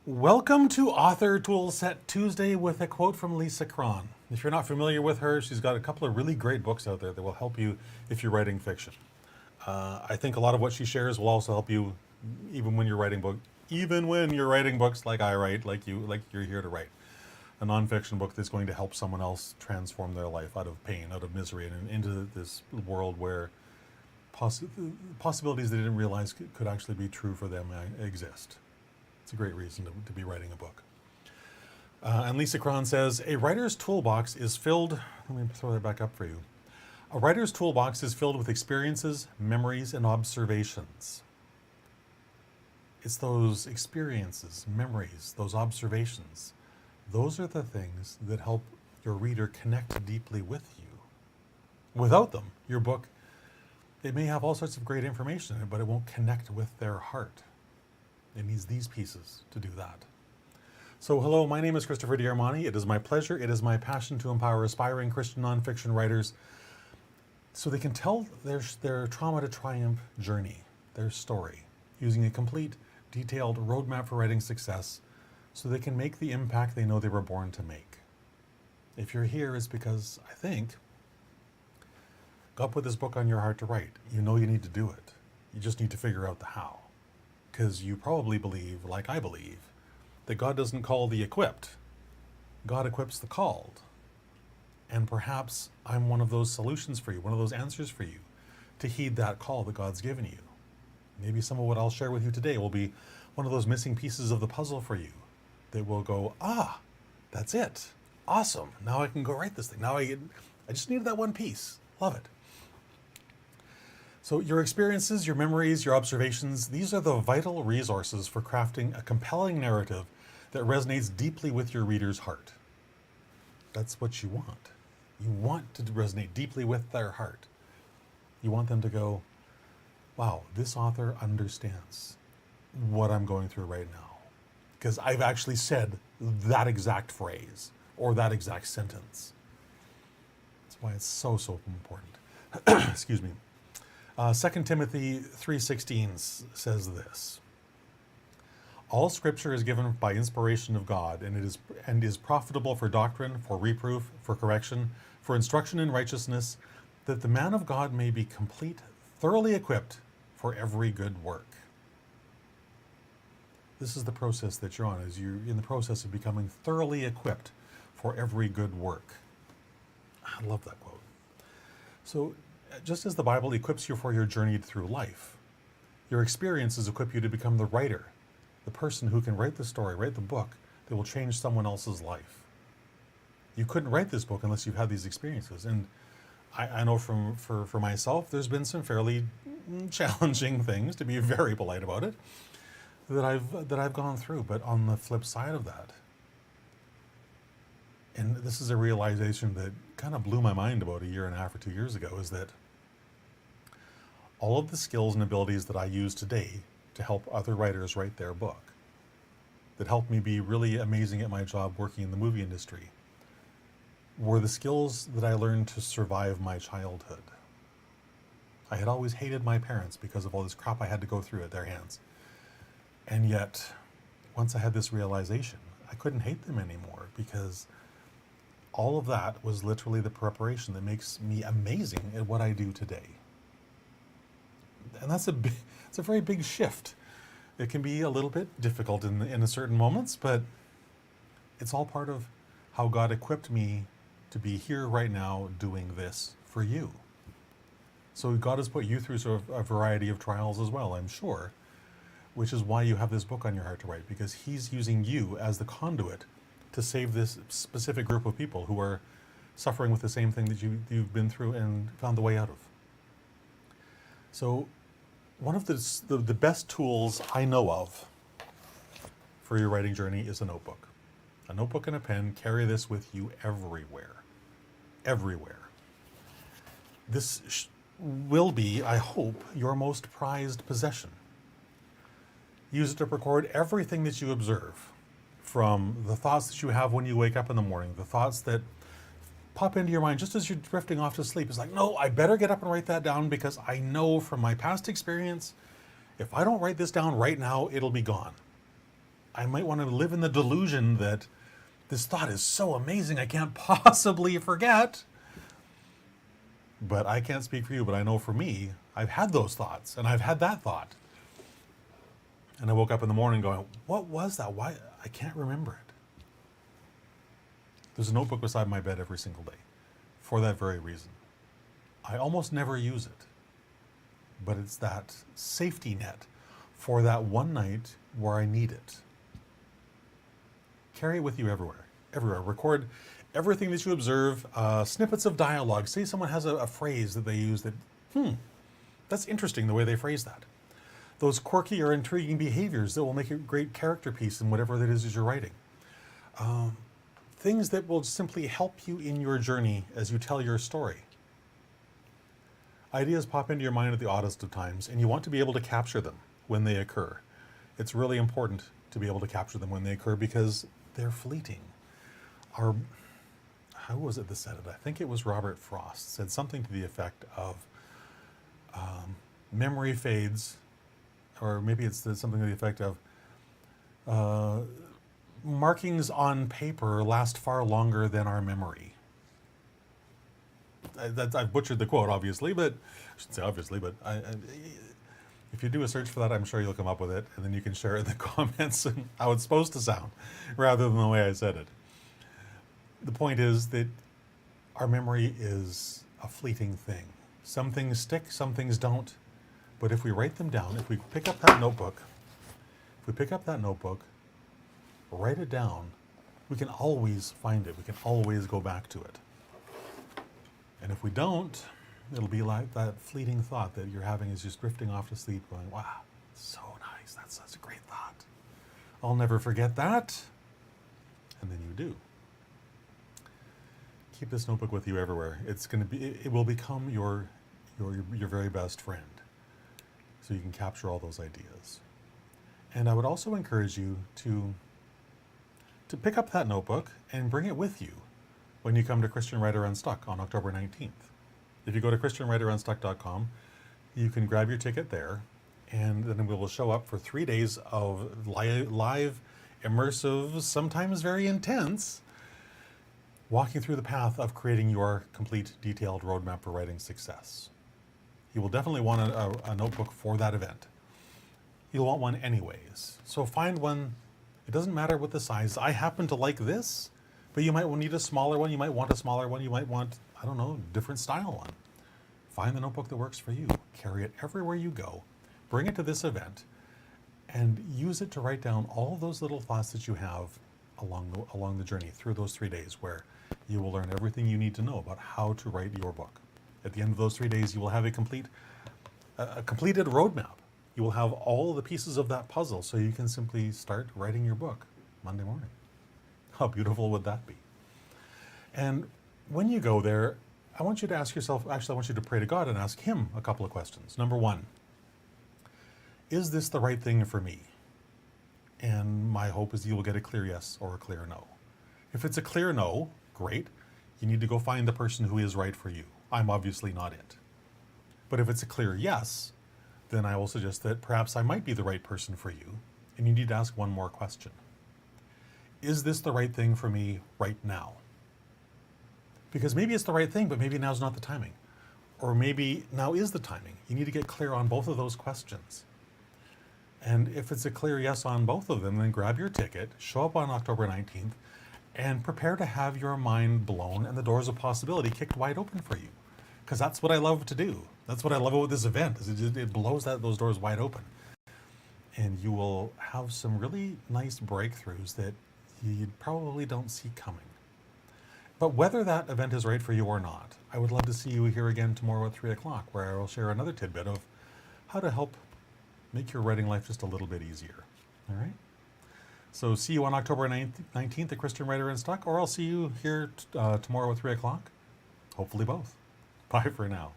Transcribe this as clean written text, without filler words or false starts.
Welcome to Author Toolset Tuesday with a quote from Lisa Cron. If you're not familiar with her, she's got a couple of really great books out there that will help you if you're writing fiction. I think a lot of what she shares will also help you even when you're writing books like I write, like you're here to write. A nonfiction book that's going to help someone else transform their life out of pain, out of misery, and into this world where possibilities they didn't realize could actually be true for them exist. It's a great reason to be writing a book. And Lisa Cron says, a writer's toolbox is filled, let me throw that back up for you. A writer's toolbox is filled with experiences, memories, and observations. It's those experiences, memories, those observations. Those are the things that help your reader connect deeply with you. Without them, your book, it may have all sorts of great information in it, but it won't connect with their heart. It needs these pieces to do that. So hello, my name is Christopher Diarmani. It is my pleasure, it is my passion to empower aspiring Christian nonfiction writers so they can tell their trauma to triumph journey, their story, using a complete, detailed roadmap for writing success so they can make the impact they know they were born to make. If you're here, it's because I think God put this book on your heart to write. You know you need to do it. You just need to figure out the how. Because you probably believe, like I believe, that God doesn't call the equipped. God equips the called. And perhaps I'm one of those solutions for you, one of those answers for you, to heed that call that God's given you. Maybe some of what I'll share with you today will be one of those missing pieces of the puzzle for you that will go, that's it. Awesome. Now I can go write this thing. Now I just needed that one piece. Love it. So your experiences, your memories, your observations, these are the vital resources for crafting a compelling narrative that resonates deeply with your reader's heart. That's what you want. You want to resonate deeply with their heart. You want them to go, wow, this author understands what I'm going through right now. Because I've actually said that exact phrase or that exact sentence. That's why it's so important. Excuse me. 2 Timothy 3:16 says this: all scripture is given by inspiration of God and is profitable for doctrine, for reproof, for correction, for instruction in righteousness, that the man of God may be complete, thoroughly equipped for every good work. This is the process that you're on, is you're in the process of becoming thoroughly equipped for every good work. I love that quote. So, just as the Bible equips you for your journey through life, your experiences equip you to become the writer, the person who can write the story, write the book that will change someone else's life. You couldn't write this book unless you've had these experiences. And I know for myself, there's been some fairly challenging things, to be very polite about it, that I've gone through. But on the flip side of that, and this is a realization that kind of blew my mind about a year and a half or 2 years ago, is that all of the skills and abilities that I use today to help other writers write their book, that helped me be really amazing at my job working in the movie industry, were the skills that I learned to survive my childhood. I had always hated my parents because of all this crap I had to go through at their hands. And yet, once I had this realization, I couldn't hate them anymore, because all of that was literally the preparation that makes me amazing at what I do today. And it's a very big shift. It can be a little bit difficult in certain moments, but it's all part of how God equipped me to be here right now doing this for you. So God has put you through sort of a variety of trials as well, I'm sure, which is why you have this book on your heart to write, because He's using you as the conduit to save this specific group of people who are suffering with the same thing that you've been through and found the way out of. So one of the best tools I know of for your writing journey is a notebook. A notebook and a pen. Carry this with you everywhere. Everywhere. This will be, I hope, your most prized possession. Use it to record everything that you observe, from the thoughts that you have when you wake up in the morning, the thoughts that pop into your mind just as you're drifting off to sleep. It's like, no, I better get up and write that down, because I know from my past experience, if I don't write this down right now, it'll be gone. I might want to live in the delusion that this thought is so amazing I can't possibly forget. But I can't speak for you, but I know for me, I've had those thoughts, and I've had that thought. And I woke up in the morning going, what was that? Why? I can't remember it. There's a notebook beside my bed every single day for that very reason. I almost never use it, but it's that safety net for that one night where I need it. Carry it with you everywhere. Everywhere. Record everything that you observe, snippets of dialogue. Say someone has a phrase that they use that, that's interesting the way they phrase that. Those quirky or intriguing behaviors that will make a great character piece in whatever that is you're writing. Things that will simply help you in your journey as you tell your story. Ideas pop into your mind at the oddest of times, and you want to be able to capture them when they occur. It's really important to be able to capture them when they occur because they're fleeting. How was it that said it? I think it was Robert Frost said something to the effect of memory fades, or maybe it's something to the effect of markings on paper last far longer than our memory. I've butchered the quote, obviously, but I shouldn't say obviously, but if you do a search for that, I'm sure you'll come up with it, and then you can share it in the comments and how it's supposed to sound, rather than the way I said it. The point is that our memory is a fleeting thing. Some things stick, some things don't. But if we write them down, if we pick up that notebook, write it down, we can always find it. We can always go back to it. And if we don't, it'll be like that fleeting thought that you're having is just drifting off to sleep going, wow, so nice. That's such a great thought. I'll never forget that. And then you do. Keep this notebook with you everywhere. It will become your very best friend. So you can capture all those ideas. And I would also encourage you to pick up that notebook and bring it with you when you come to Christian Writer Unstuck on October 19th. If you go to christianwriterunstuck.com, you can grab your ticket there, and then we will show up for 3 days of live, immersive, sometimes very intense, walking through the path of creating your complete, detailed roadmap for writing success. You will definitely want a notebook for that event. You'll want one anyways. So find one. It doesn't matter what the size. I happen to like this, but you might need a smaller one. You might want a smaller one. You might want, I don't know, different style one. Find the notebook that works for you. Carry it everywhere you go. Bring it to this event and use it to write down all those little thoughts that you have along the journey through those 3 days, where you will learn everything you need to know about how to write your book. At the end of those 3 days, you will have a completed roadmap. You will have all the pieces of that puzzle, so you can simply start writing your book Monday morning. How beautiful would that be? And when you go there, I want you to ask yourself, actually, I want you to pray to God and ask Him a couple of questions. Number one, is this the right thing for me? And my hope is you will get a clear yes or a clear no. If it's a clear no, great. You need to go find the person who is right for you. I'm obviously not it. But if it's a clear yes, then I will suggest that perhaps I might be the right person for you, and you need to ask one more question. Is this the right thing for me right now? Because maybe it's the right thing, but maybe now's not the timing. Or maybe now is the timing. You need to get clear on both of those questions. And if it's a clear yes on both of them, then grab your ticket, show up on October 19th, and prepare to have your mind blown and the doors of possibility kicked wide open for you. Because that's what I love to do. That's what I love about this event, is it blows those doors wide open. And you will have some really nice breakthroughs that you probably don't see coming. But whether that event is right for you or not, I would love to see you here again tomorrow at 3 o'clock, where I will share another tidbit of how to help make your writing life just a little bit easier. All right? So see you on October 19th at Christian Writer Unstuck, or I'll see you here tomorrow at 3 o'clock. Hopefully both. Bye for now.